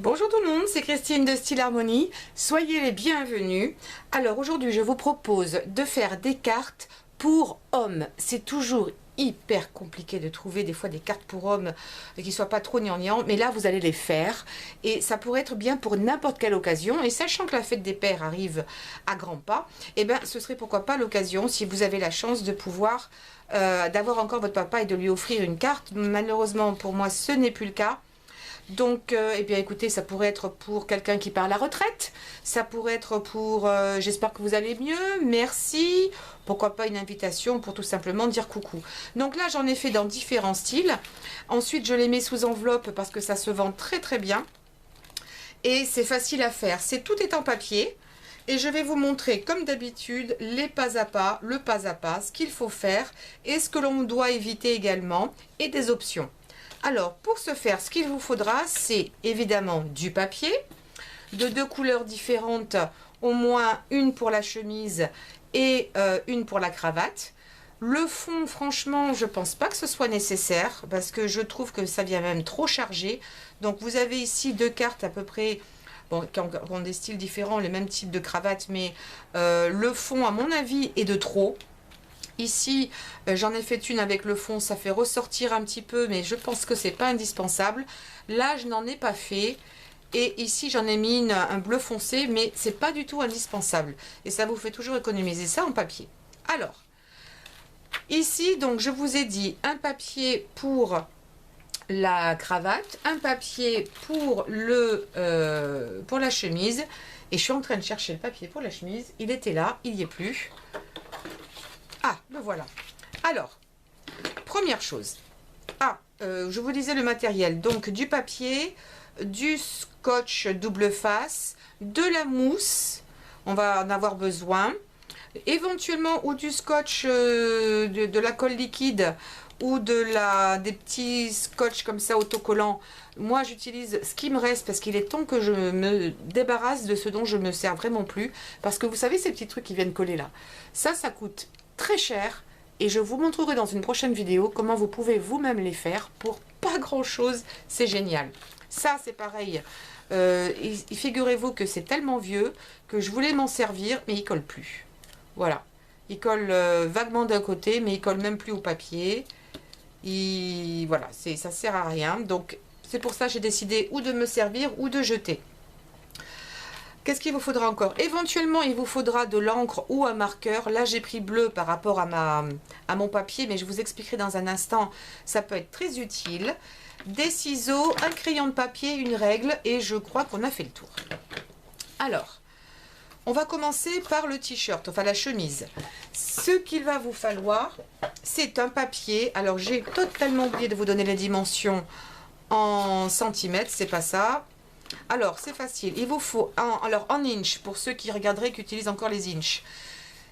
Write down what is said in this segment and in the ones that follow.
Bonjour tout le monde, c'est Christine de Style Harmonie. Soyez les bienvenus. Alors aujourd'hui, je vous propose de faire des cartes pour hommes. C'est toujours hyper compliqué de trouver des fois des cartes pour hommes qui ne soient pas trop gnangnang, mais là vous allez les faire et ça pourrait être bien pour n'importe quelle occasion. Et sachant que la fête des pères arrive à grands pas, et ben ce serait pourquoi pas l'occasion, si vous avez la chance de pouvoir d'avoir encore votre papa et de lui offrir une carte. Malheureusement pour moi ce n'est plus le cas. Donc, eh bien écoutez, ça pourrait être pour quelqu'un qui part à la retraite, ça pourrait être pour j'espère que vous allez mieux, merci, pourquoi pas une invitation pour tout simplement dire coucou. Donc là, j'en ai fait dans différents styles. Ensuite, je les mets sous enveloppe parce que ça se vend très très bien. Et c'est facile à faire, tout est en papier. Et je vais vous montrer, comme d'habitude, les pas à pas, le pas à pas, ce qu'il faut faire et ce que l'on doit éviter également, et des options. Alors, pour ce faire, ce qu'il vous faudra, c'est évidemment du papier, de deux couleurs différentes, au moins une pour la chemise et une pour la cravate. Le fond, franchement, je pense pas que ce soit nécessaire, parce que je trouve que ça vient même trop chargé. Donc, vous avez ici deux cartes à peu près, bon, qui ont des styles différents, les mêmes types de cravates, mais le fond, à mon avis, est de trop. Ici, j'en ai fait une avec le fond, ça fait ressortir un petit peu, mais je pense que c'est pas indispensable. Là, je n'en ai pas fait. Et ici, j'en ai mis un bleu foncé, mais c'est pas du tout indispensable. Et ça vous fait toujours économiser ça en papier. Alors, ici, donc, je vous ai dit un papier pour la cravate, un papier pour la chemise. Et je suis en train de chercher le papier pour la chemise. Il était là, il n'y est plus. Ah, le voilà. Alors, première chose. Je vous disais le matériel. Donc, du papier, du scotch double face, de la mousse. On va en avoir besoin. Éventuellement, ou du scotch, de la colle liquide, ou des petits scotch comme ça autocollants. Moi, j'utilise ce qui me reste parce qu'il est temps que je me débarrasse de ce dont je me sers vraiment plus. Parce que vous savez, ces petits trucs qui viennent coller là. Ça coûte très cher et je vous montrerai dans une prochaine vidéo comment vous pouvez vous-même les faire pour pas grand chose. C'est génial. Ça c'est pareil, figurez-vous que c'est tellement vieux que je voulais m'en servir mais il colle plus. Voilà, il colle vaguement d'un côté mais il colle même plus au papier. Voilà, ça sert à rien, donc c'est pour ça que j'ai décidé ou de me servir ou de jeter. Qu'est-ce qu'il vous faudra encore? Éventuellement, il vous faudra de l'encre ou un marqueur. Là, j'ai pris bleu par rapport à mon papier, mais je vous expliquerai dans un instant. Ça peut être très utile. Des ciseaux, un crayon de papier, une règle, et je crois qu'on a fait le tour. Alors, on va commencer par le t-shirt, enfin la chemise. Ce qu'il va vous falloir, c'est un papier. Alors, j'ai totalement oublié de vous donner les dimensions en centimètres, c'est pas ça. Alors, c'est facile. Il vous faut, en inch, pour ceux qui regarderaient, qui utilisent encore les inches.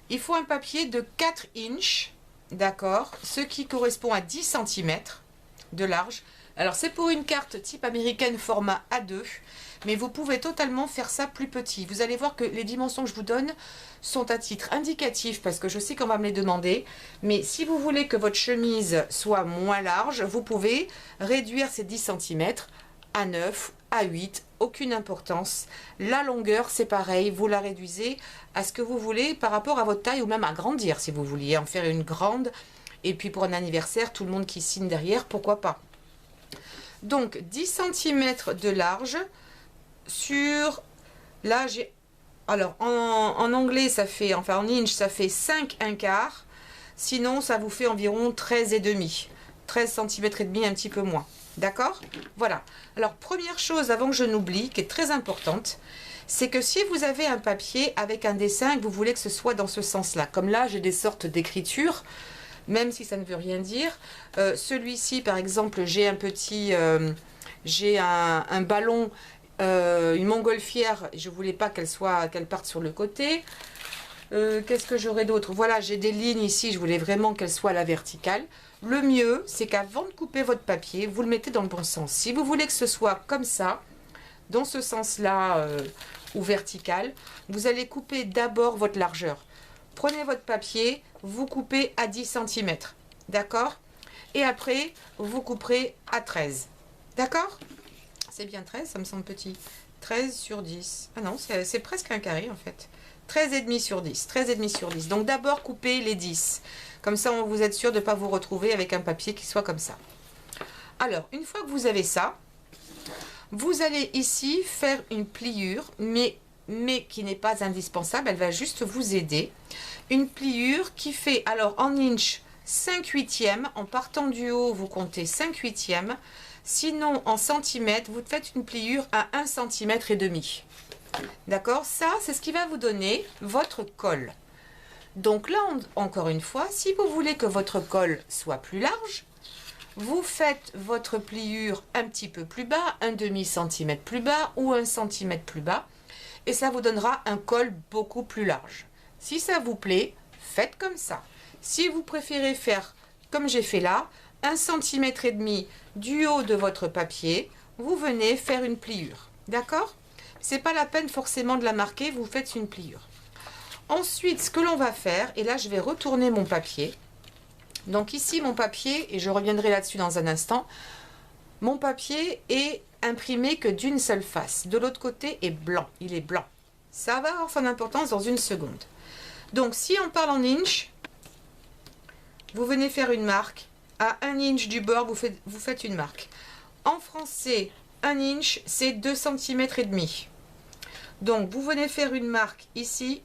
Il faut un papier de 4 inches, d'accord, ce qui correspond à 10 cm de large. Alors, c'est pour une carte type américaine format A2, mais vous pouvez totalement faire ça plus petit. Vous allez voir que les dimensions que je vous donne sont à titre indicatif, parce que je sais qu'on va me les demander. Mais si vous voulez que votre chemise soit moins large, vous pouvez réduire ces 10 cm à 9, à 8, aucune importance. La longueur, c'est pareil, vous la réduisez à ce que vous voulez par rapport à votre taille, ou même agrandir si vous vouliez en faire une grande. Et puis pour un anniversaire, tout le monde qui signe derrière, pourquoi pas. Donc 10 cm de large sur, là j'ai, alors en anglais ça fait, enfin en inch ça fait 5 1/4, sinon ça vous fait environ 13,5, 13 cm et demi, un petit peu moins. D'accord? Voilà. Alors, première chose, avant que je n'oublie, qui est très importante, c'est que si vous avez un papier avec un dessin et que vous voulez que ce soit dans ce sens-là, comme là, j'ai des sortes d'écriture, même si ça ne veut rien dire. Celui-ci, par exemple, j'ai un petit... j'ai un ballon, une montgolfière, je voulais pas qu'elle parte sur le côté. Qu'est-ce que j'aurais d'autre? Voilà, j'ai des lignes ici, je voulais vraiment qu'elles soient à la verticale. Le mieux, c'est qu'avant de couper votre papier, vous le mettez dans le bon sens. Si vous voulez que ce soit comme ça, dans ce sens-là, ou vertical, vous allez couper d'abord votre largeur. Prenez votre papier, vous coupez à 10 cm, d'accord? Et après, vous couperez à 13, d'accord? c'est bien 13, ça me semble petit. 13 sur 10. Ah non, c'est presque un carré en fait. 13,5 sur 10. 13,5 sur 10. Donc d'abord coupez les 10. Comme ça, vous êtes sûr de ne pas vous retrouver avec un papier qui soit comme ça. Alors, une fois que vous avez ça, vous allez ici faire une pliure, mais qui n'est pas indispensable. Elle va juste vous aider. Une pliure qui fait, alors en inch, 5/8. En partant du haut, vous comptez 5/8. Sinon, en centimètres, vous faites une pliure à 1,5 cm. D'accord? Ça, c'est ce qui va vous donner votre col. Donc là, encore une fois, si vous voulez que votre col soit plus large, vous faites votre pliure un petit peu plus bas, 1/2 cm plus bas ou 1 cm plus bas. Et ça vous donnera un col beaucoup plus large. Si ça vous plaît, faites comme ça. Si vous préférez faire comme j'ai fait là, 1,5 cm du haut de votre papier, vous venez faire une pliure. D'accord? C'est pas la peine forcément de la marquer, vous faites une pliure. Ensuite, ce que l'on va faire, et là je vais retourner mon papier. Donc ici mon papier, et je reviendrai là-dessus dans un instant, mon papier est imprimé que d'une seule face. De l'autre côté est blanc, il est blanc. Ça va avoir son importance dans une seconde. Donc si on parle en inch, vous venez faire une marque. À 1 inch du bord, vous faites une marque. En français, 1 inch, c'est 2 cm et demi. Donc, vous venez faire une marque ici.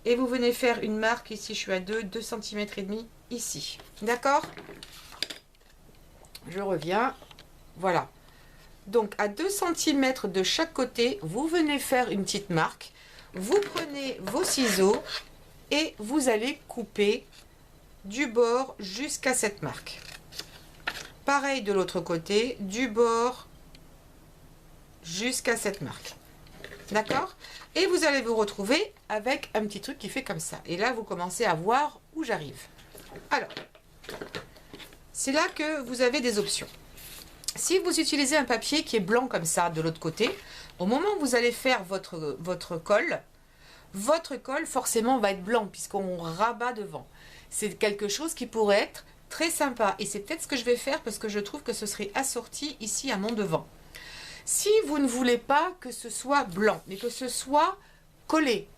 Et vous venez faire une marque ici, je suis à 2 cm et demi ici. D'accord? Je reviens. Voilà. Donc, à 2 cm de chaque côté, vous venez faire une petite marque. Vous prenez vos ciseaux et vous allez couper du bord jusqu'à cette marque. Pareil de l'autre côté, du bord jusqu'à cette marque. D'accord? Et vous allez vous retrouver avec un petit truc qui fait comme ça. Et là, vous commencez à voir où j'arrive. Alors, c'est là que vous avez des options. Si vous utilisez un papier qui est blanc comme ça de l'autre côté, au moment où vous allez faire votre col forcément va être blanc puisqu'on rabat devant. C'est quelque chose qui pourrait être très sympa et c'est peut-être ce que je vais faire parce que je trouve que ce serait assorti ici à mon devant. Si vous ne voulez pas que ce soit blanc mais que ce soit collé,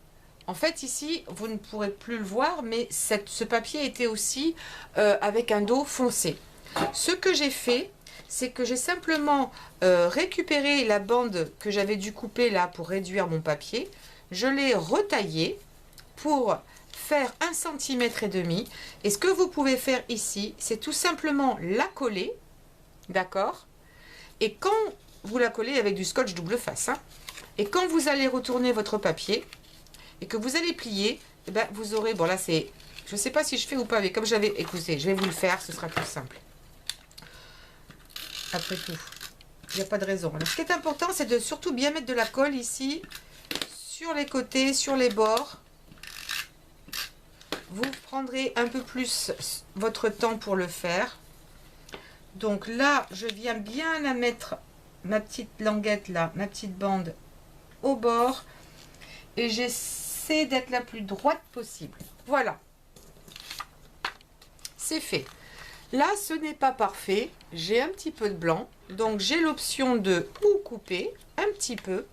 en fait ici vous ne pourrez plus le voir mais ce papier était aussi avec un dos foncé. Ce que j'ai fait, c'est que j'ai simplement récupéré la bande que j'avais dû couper là pour réduire mon papier. Je l'ai retaillé pour faire 1,5 cm. Et ce que vous pouvez faire ici, c'est tout simplement la coller. D'accord? Et quand vous la collez avec du scotch double face, hein, et quand vous allez retourner votre papier et que vous allez plier, eh ben, vous aurez, bon là c'est, je ne sais pas si je fais ou pas, mais comme j'avais, écoutez, je vais vous le faire, ce sera plus simple. Après tout, il n'y a pas de raison. Alors, ce qui est important, c'est de surtout bien mettre de la colle ici, sur les côtés, sur les bords. Vous prendrez un peu plus votre temps pour le faire. Donc là, je viens bien la mettre, ma petite languette là, ma petite bande au bord. Et j'essaie d'être la plus droite possible. Voilà. C'est fait. Là, ce n'est pas parfait. J'ai un petit peu de blanc. Donc, j'ai l'option de ou couper un petit peu.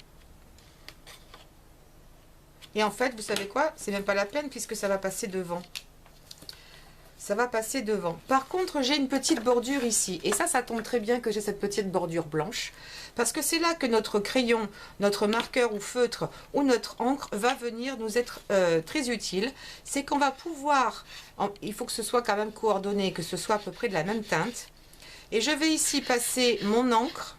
Et en fait, vous savez quoi? C'est même pas la peine puisque ça va passer devant. Ça va passer devant. Par contre, j'ai une petite bordure ici. Et ça tombe très bien que j'ai cette petite bordure blanche. Parce que c'est là que notre crayon, notre marqueur ou feutre ou notre encre va venir nous être très utile. C'est qu'on va pouvoir, il faut que ce soit quand même coordonné, que ce soit à peu près de la même teinte. Et je vais ici passer mon encre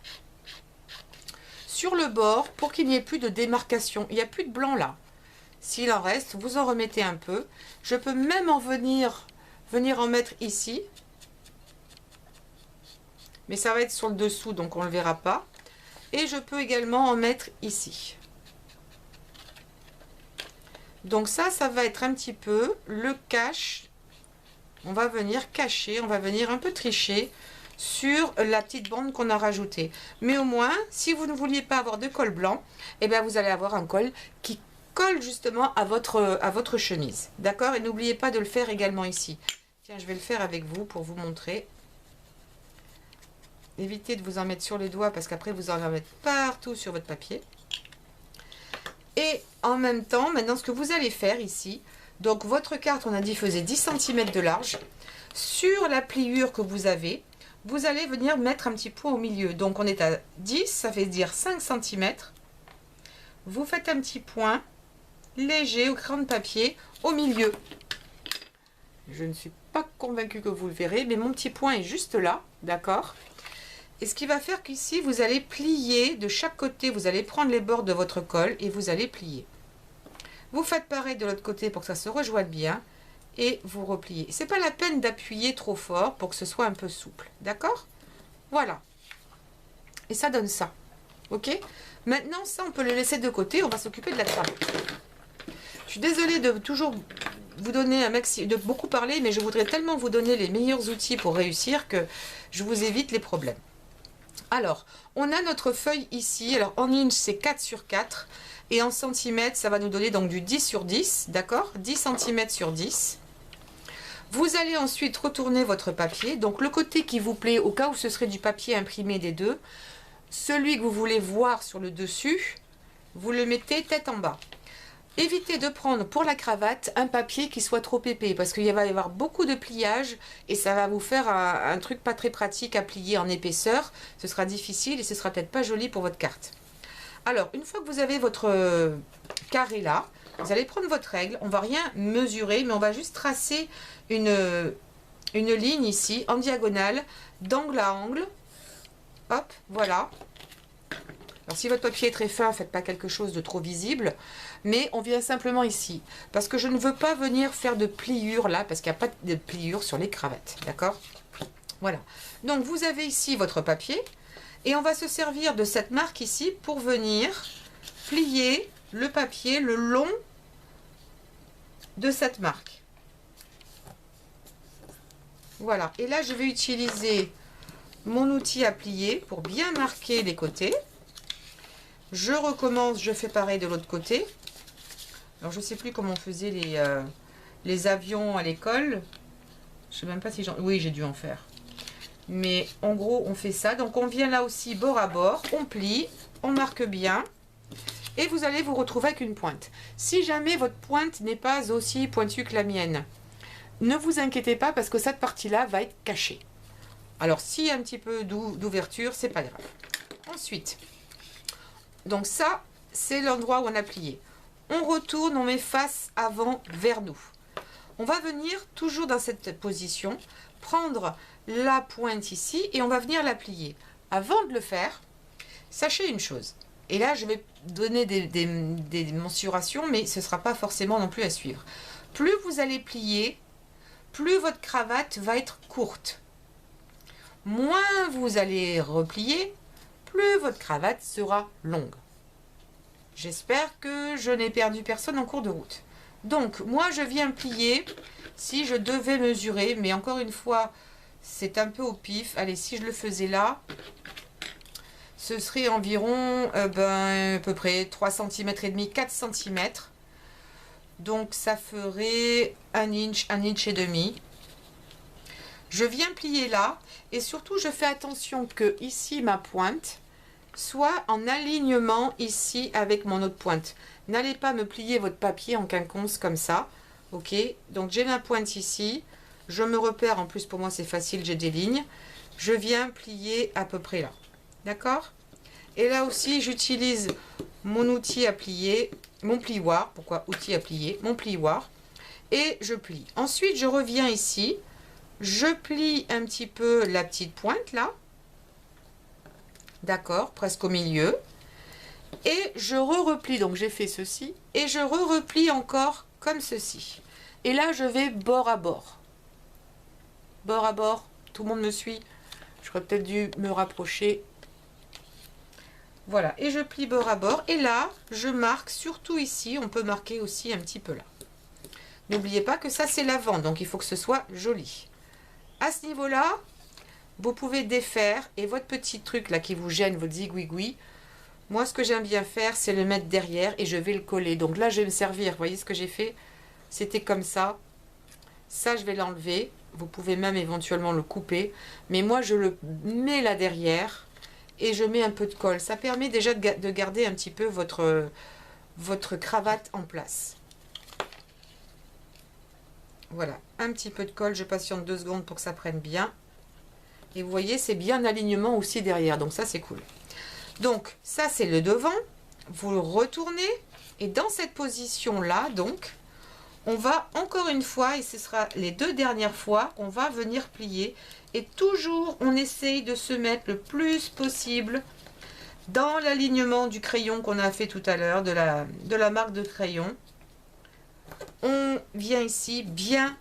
sur le bord pour qu'il n'y ait plus de démarcation. Il n'y a plus de blanc là. S'il en reste, vous en remettez un peu. Je peux même en venir en mettre ici. Mais ça va être sur le dessous, donc on ne le verra pas. Et je peux également en mettre ici. Donc ça va être un petit peu le cache. On va venir cacher, on va venir un peu tricher sur la petite bande qu'on a rajoutée. Mais au moins, si vous ne vouliez pas avoir de col blanc, eh bien vous allez avoir un col qui colle justement à votre chemise. D'accord? Et n'oubliez pas de le faire également ici. Tiens, je vais le faire avec vous pour vous montrer. évitez de vous en mettre sur les doigts parce qu'après vous en mettre partout sur votre papier. Et en même temps, maintenant ce que vous allez faire ici, donc votre carte, on a dit, faisait 10 cm de large. Sur la pliure que vous avez, vous allez venir mettre un petit point au milieu. Donc on est à 10, ça fait dire 5 cm. Vous faites un petit point léger au crayon de papier au milieu. Je ne suis pas convaincue que vous le verrez, mais mon petit point est juste là, d'accord? Et ce qui va faire qu'ici, vous allez plier de chaque côté, vous allez prendre les bords de votre colle et vous allez plier. Vous faites pareil de l'autre côté pour que ça se rejoigne bien et vous repliez. C'est pas la peine d'appuyer trop fort pour que ce soit un peu souple, d'accord? Voilà. Et ça donne ça, ok? Maintenant, ça, on peut le laisser de côté, on va s'occuper de la cravate. Je suis désolée de toujours vous donner un maxi, de beaucoup parler, mais je voudrais tellement vous donner les meilleurs outils pour réussir que je vous évite les problèmes. Alors, on a notre feuille ici. Alors, en inch, c'est 4 sur 4. Et en centimètres, ça va nous donner donc du 10 sur 10. D'accord? 10 cm sur 10. Vous allez ensuite retourner votre papier. Donc, le côté qui vous plaît, au cas où ce serait du papier imprimé des deux. Celui que vous voulez voir sur le dessus, vous le mettez tête en bas. Évitez de prendre pour la cravate un papier qui soit trop épais parce qu'il va y avoir beaucoup de pliage et ça va vous faire un truc pas très pratique à plier en épaisseur. Ce sera difficile et ce sera peut-être pas joli pour votre carte. Alors, une fois que vous avez votre carré là, vous allez prendre votre règle. On va rien mesurer, mais on va juste tracer une ligne ici en diagonale, d'angle à angle. Hop, voilà. Alors, si votre papier est très fin, faites pas quelque chose de trop visible. Mais on vient simplement ici. Parce que je ne veux pas venir faire de pliure là, parce qu'il n'y a pas de pliure sur les cravates. D'accord? Voilà. Donc, vous avez ici votre papier. Et on va se servir de cette marque ici pour venir plier le papier le long de cette marque. Voilà. Et là, je vais utiliser mon outil à plier pour bien marquer les côtés. Je recommence, je fais pareil de l'autre côté. Alors, je ne sais plus comment on faisait les avions à l'école. Je ne sais même pas si j'en... Oui, j'ai dû en faire. Mais en gros, on fait ça. Donc, on vient là aussi bord à bord. On plie, on marque bien. Et vous allez vous retrouver avec une pointe. Si jamais votre pointe n'est pas aussi pointue que la mienne, ne vous inquiétez pas parce que cette partie-là va être cachée. Alors, s'il y a un petit peu d'ouverture, c'est pas grave. Ensuite, donc ça, c'est l'endroit où on a plié. On retourne, on met face avant vers nous. On va venir toujours dans cette position, prendre la pointe ici et on va venir la plier. Avant de le faire, sachez une chose. Et là, je vais donner des mensurations, mais ce ne sera pas forcément non plus à suivre. Plus vous allez plier, plus votre cravate va être courte. Moins vous allez replier, plus votre cravate sera longue. J'espère que je n'ai perdu personne en cours de route. Donc, moi, je viens plier si je devais mesurer, mais encore une fois, c'est un peu au pif. Allez, si je le faisais là, ce serait environ à peu près 3 cm et demi, 4 cm. Donc, ça ferait un inch et demi. Je viens plier là et surtout, je fais attention que ici, ma pointe soit en alignement ici avec mon autre pointe. N'allez pas me plier votre papier en quinconce comme ça. Ok, donc j'ai ma pointe ici. Je me repère, en plus pour moi c'est facile, j'ai des lignes. Je viens plier à peu près là. D'accord? Et là aussi, j'utilise mon outil à plier, mon plioir. Pourquoi outil à plier? Mon plioir. Et je plie. Ensuite, je reviens ici. Je plie un petit peu la petite pointe là. D'accord, presque au milieu. Et je replie, donc j'ai fait ceci. Et je replie encore comme ceci. Et là, je vais bord à bord. Bord à bord, tout le monde me suit. J'aurais peut-être dû me rapprocher. Voilà, et je plie bord à bord. Et là, je marque, surtout ici, on peut marquer aussi un petit peu là. N'oubliez pas que ça, c'est l'avant, donc il faut que ce soit joli. À ce niveau-là, vous pouvez défaire et votre petit truc là qui vous gêne, votre zigouigoui, moi ce que j'aime bien faire c'est le mettre derrière et je vais le coller. Donc là je vais me servir, vous voyez ce que j'ai fait? C'était comme ça. Ça je vais l'enlever Vous pouvez même éventuellement le couper. Mais moi, je le mets là derrière et je mets un peu de colle. Ça permet déjà de garder un petit peu votre cravate en place. Voilà, un petit peu de colle. Je patiente 2 secondes pour que ça prenne bien. Et vous voyez, c'est bien l'alignement aussi derrière. Donc ça, c'est cool. Donc, ça, c'est le devant. Vous le retournez. Et dans cette position-là, donc, on va encore une fois, et ce sera les 2 dernières fois, on va venir plier. Et toujours, on essaye de se mettre le plus possible dans l'alignement du crayon qu'on a fait tout à l'heure, de la marque de crayon. On vient ici bien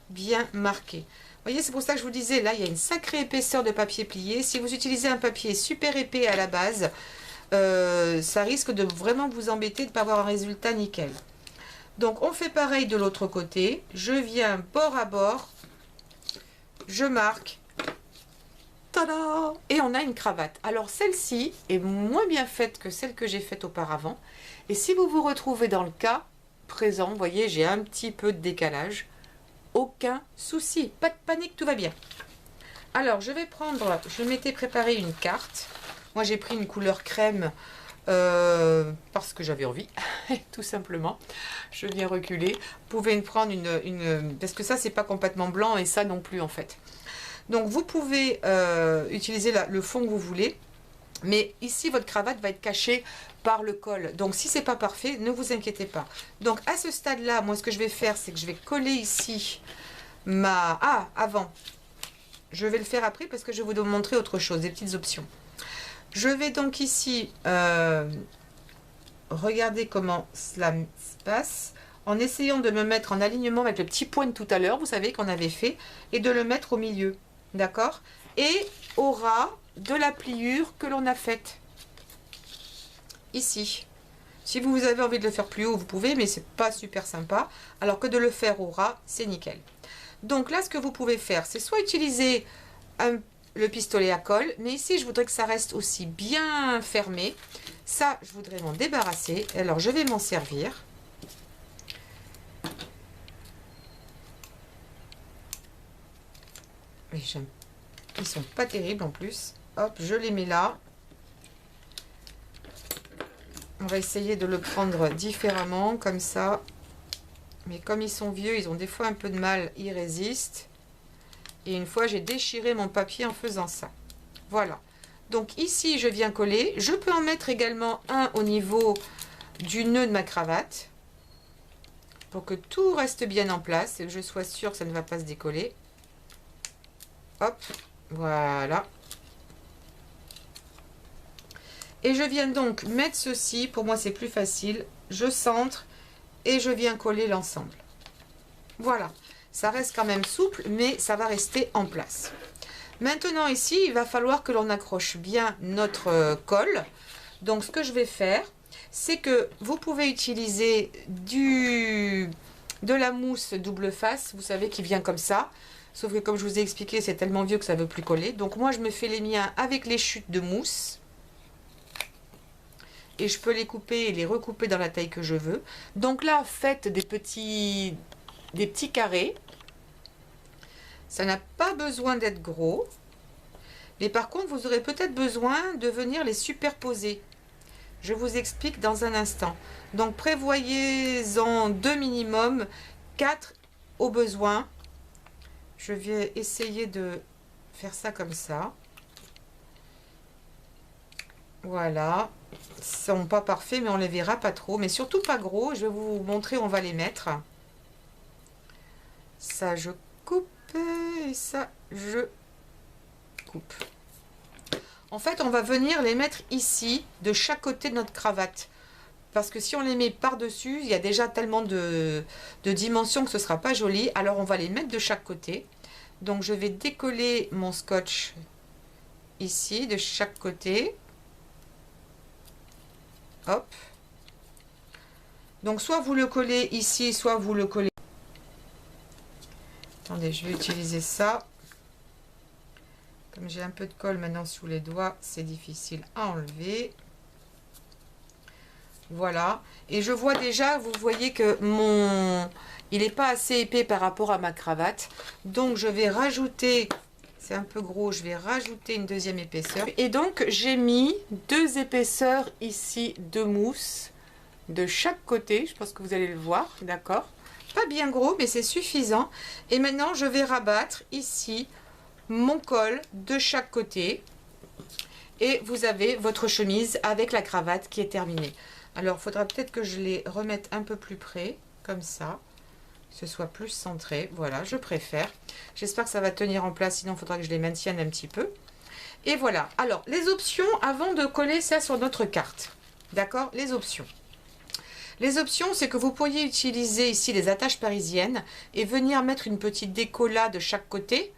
marquer. Vous voyez, c'est pour ça que je vous disais, là, il y a une sacrée épaisseur de papier plié. Si vous utilisez un papier super épais à la base, ça risque de vraiment vous embêter de ne pas avoir un résultat nickel. Donc, on fait pareil de l'autre côté. Je viens bord à bord. Je marque. Tada! Et on a une cravate. Alors, celle-ci est moins bien faite que celle que j'ai faite auparavant. Et si vous vous retrouvez dans le cas présent, vous voyez, j'ai un petit peu de décalage. Aucun souci. Pas de panique, tout va bien. Alors, je vais prendre... Je m'étais préparé une carte. Moi, j'ai pris une couleur crème parce que j'avais envie, tout simplement. Je viens reculer. Vous pouvez me prendre une... Parce que ça, c'est pas complètement blanc et ça non plus, en fait. Donc, vous pouvez utiliser le fond que vous voulez. Mais ici, votre cravate va être cachée par le col. Donc, si c'est pas parfait, ne vous inquiétez pas. Donc, à ce stade-là, moi, ce que je vais faire, c'est que je vais coller ici ma... Ah, avant. Je vais le faire après parce que je vais vous montrer autre chose, des petites options. Je vais donc ici regarder comment cela se passe en essayant de me mettre en alignement avec le petit point de tout à l'heure, vous savez qu'on avait fait, et de le mettre au milieu, d'accord? Et au ras de la pliure que l'on a faite ici. Si vous avez envie de le faire plus haut, vous pouvez, mais c'est pas super sympa, alors que de le faire au ras, c'est nickel. Donc là, ce que vous pouvez faire, c'est soit utiliser le pistolet à colle, mais ici je voudrais que ça reste aussi bien fermé. Ça, je voudrais m'en débarrasser. Alors je vais m'en servir. Mais ils sont pas terribles en plus. Hop, je les mets là. On va essayer de le prendre différemment, comme ça. Mais comme ils sont vieux, ils ont des fois un peu de mal, ils résistent. Et une fois, j'ai déchiré mon papier en faisant ça. Voilà. Donc ici, je viens coller. Je peux en mettre également un au niveau du nœud de ma cravate. Pour que tout reste bien en place et que je sois sûre que ça ne va pas se décoller. Hop, voilà. Et je viens donc mettre ceci. Pour moi, c'est plus facile. Je centre et je viens coller l'ensemble. Voilà. Ça reste quand même souple, mais ça va rester en place. Maintenant ici, il va falloir que l'on accroche bien notre colle. Donc ce que je vais faire, c'est que vous pouvez utiliser de la mousse double face, vous savez, qui vient comme ça. Sauf que comme je vous ai expliqué, c'est tellement vieux que ça ne veut plus coller. Donc moi, je me fais les miens avec les chutes de mousse. Et je peux les couper et les recouper dans la taille que je veux. Donc là, faites des petits carrés. Ça n'a pas besoin d'être gros. Mais par contre, vous aurez peut-être besoin de venir les superposer. Je vous explique dans un instant. Donc, prévoyez-en 2 minimum, 4 au besoin. Je vais essayer de faire ça comme ça. Voilà. Ils ne sont pas parfaits, mais on les verra pas trop. Mais surtout pas gros. Je vais vous montrer où on va les mettre. Ça, je coupe. Et ça, je coupe. En fait, on va venir les mettre ici, de chaque côté de notre cravate. Parce que si on les met par-dessus, il y a déjà tellement de dimensions que ce ne sera pas joli. Alors, on va les mettre de chaque côté. Donc, je vais décoller mon scotch ici, de chaque côté. Hop. Donc, soit vous le collez ici, soit vous le collez. Attendez, je vais utiliser ça. Comme j'ai un peu de colle maintenant sous les doigts, c'est difficile à enlever. Voilà. Et je vois déjà, vous voyez que il n'est pas assez épais par rapport à ma cravate. Donc je vais rajouter, c'est un peu gros, je vais rajouter une deuxième épaisseur. Et donc j'ai mis 2 épaisseurs ici de mousse de chaque côté. Je pense que vous allez le voir, d'accord? Pas bien gros, mais c'est suffisant. Et maintenant je vais rabattre ici mon col de chaque côté. Et vous avez votre chemise avec la cravate qui est terminée. Alors, il faudra peut-être que je les remette un peu plus près, comme ça, que ce soit plus centré. Voilà, je préfère. J'espère que ça va tenir en place, sinon il faudra que je les maintienne un petit peu. Et voilà. Alors, les options, avant de coller ça sur notre carte. D'accord? Les options. Les options, c'est que vous pourriez utiliser ici les attaches parisiennes et venir mettre une petite déco là de chaque côté,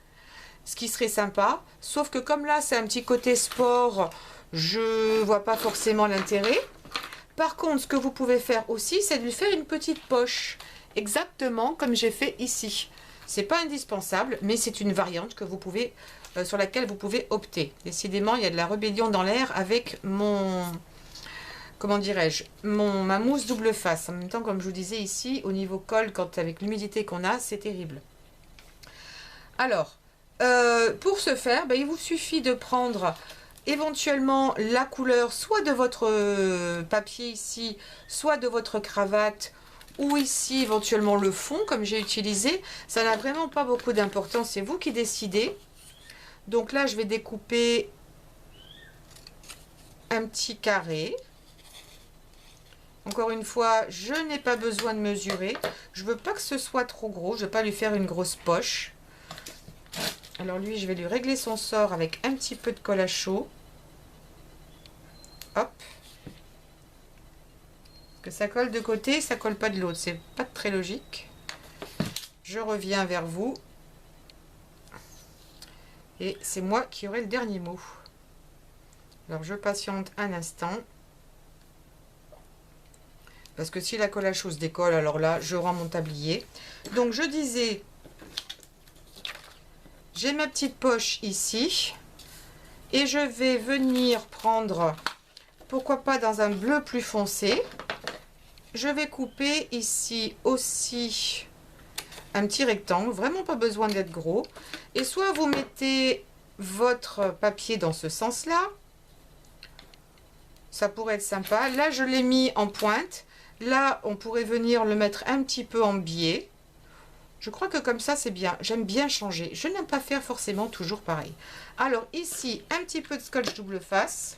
ce qui serait sympa. Sauf que comme là, c'est un petit côté sport, je vois pas forcément l'intérêt. Par contre, ce que vous pouvez faire aussi, c'est de lui faire une petite poche, exactement comme j'ai fait ici. C'est pas indispensable, mais c'est une variante que vous pouvez, sur laquelle vous pouvez opter. Décidément, il y a de la rébellion dans l'air avec mon, comment dirais-je, ma mousse double face. En même temps, comme je vous disais ici, au niveau col, quand avec l'humidité qu'on a, c'est terrible. Alors, pour ce faire, ben, il vous suffit de prendre éventuellement la couleur soit de votre papier ici, soit de votre cravate, ou ici éventuellement le fond comme j'ai utilisé. Ça n'a vraiment pas beaucoup d'importance, c'est vous qui décidez. Donc là je vais découper un petit carré. Encore une fois, je n'ai pas besoin de mesurer, je veux pas que ce soit trop gros, je ne vais pas lui faire une grosse poche. Alors lui, je vais lui régler son sort avec un petit peu de colle à chaud. Hop. Que ça colle de côté, ça colle pas de l'autre. C'est pas très logique. Je reviens vers vous. Et c'est moi qui aurai le dernier mot. Alors je patiente un instant. Parce que si la colle à chaud se décolle, alors là, je rends mon tablier. Donc je disais... J'ai ma petite poche ici et je vais venir prendre, pourquoi pas dans un bleu plus foncé. Je vais couper ici aussi un petit rectangle, vraiment pas besoin d'être gros. Et soit vous mettez votre papier dans ce sens-là, ça pourrait être sympa. Là, je l'ai mis en pointe. Là, on pourrait venir le mettre un petit peu en biais. Je crois que comme ça, c'est bien. J'aime bien changer. Je n'aime pas faire forcément toujours pareil. Alors ici, un petit peu de scotch double face.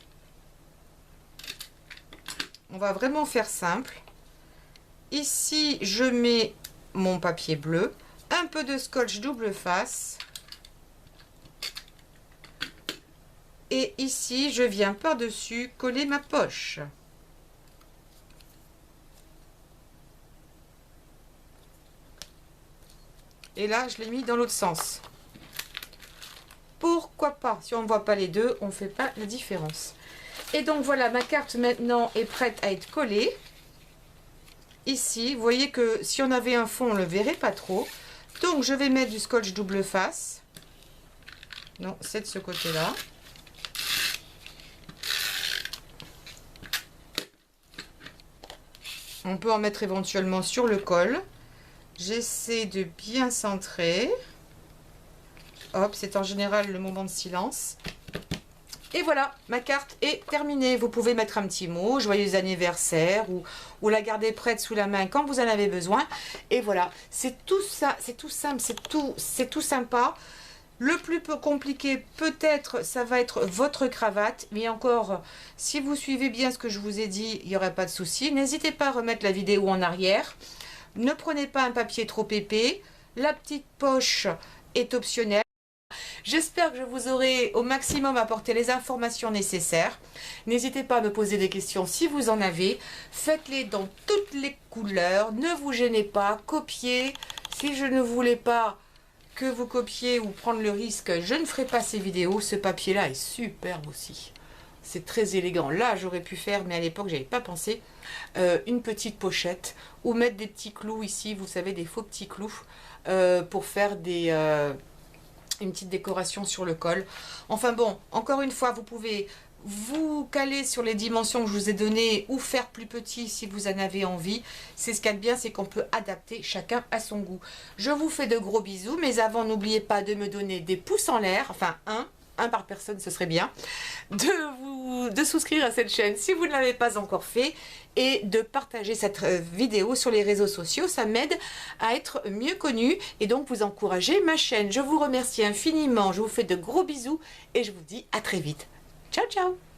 On va vraiment faire simple. Ici, je mets mon papier bleu. Un peu de scotch double face. Et ici, je viens par-dessus coller ma poche. Et là, je l'ai mis dans l'autre sens. Pourquoi pas? Si on ne voit pas les deux, on ne fait pas la différence. Et donc voilà, ma carte maintenant est prête à être collée. Ici, vous voyez que si on avait un fond, on ne le verrait pas trop. Donc je vais mettre du scotch double face. Non, c'est de ce côté-là. On peut en mettre éventuellement sur le col. J'essaie de bien centrer. Hop, c'est en général le moment de silence. Et voilà, ma carte est terminée. Vous pouvez mettre un petit mot, joyeux anniversaire, ou la garder prête sous la main quand vous en avez besoin. Et voilà, c'est tout ça, c'est tout simple, c'est tout sympa. Le plus compliqué, peut-être, ça va être votre cravate. Mais encore, si vous suivez bien ce que je vous ai dit, il n'y aurait pas de souci. N'hésitez pas à remettre la vidéo en arrière. Ne prenez pas un papier trop épais. La petite poche est optionnelle. J'espère que je vous aurai au maximum apporté les informations nécessaires. N'hésitez pas à me poser des questions si vous en avez. Faites-les dans toutes les couleurs. Ne vous gênez pas. Copiez. Si je ne voulais pas que vous copiez ou prendre le risque, je ne ferai pas ces vidéos. Ce papier-là est superbe aussi. C'est très élégant. Là, j'aurais pu faire, mais à l'époque, j'avais pas pensé, une petite pochette ou mettre des petits clous ici, vous savez, des faux petits clous pour faire une petite décoration sur le col. Enfin bon, encore une fois, vous pouvez vous caler sur les dimensions que je vous ai données ou faire plus petit si vous en avez envie. C'est ce qu'il y a de bien, c'est qu'on peut adapter chacun à son goût. Je vous fais de gros bisous, mais avant, n'oubliez pas de me donner des pouces en l'air, enfin un par personne, ce serait bien, de souscrire à cette chaîne si vous ne l'avez pas encore fait et de partager cette vidéo sur les réseaux sociaux. Ça m'aide à être mieux connue et donc vous encouragez ma chaîne. Je vous remercie infiniment, je vous fais de gros bisous et je vous dis à très vite. Ciao, ciao!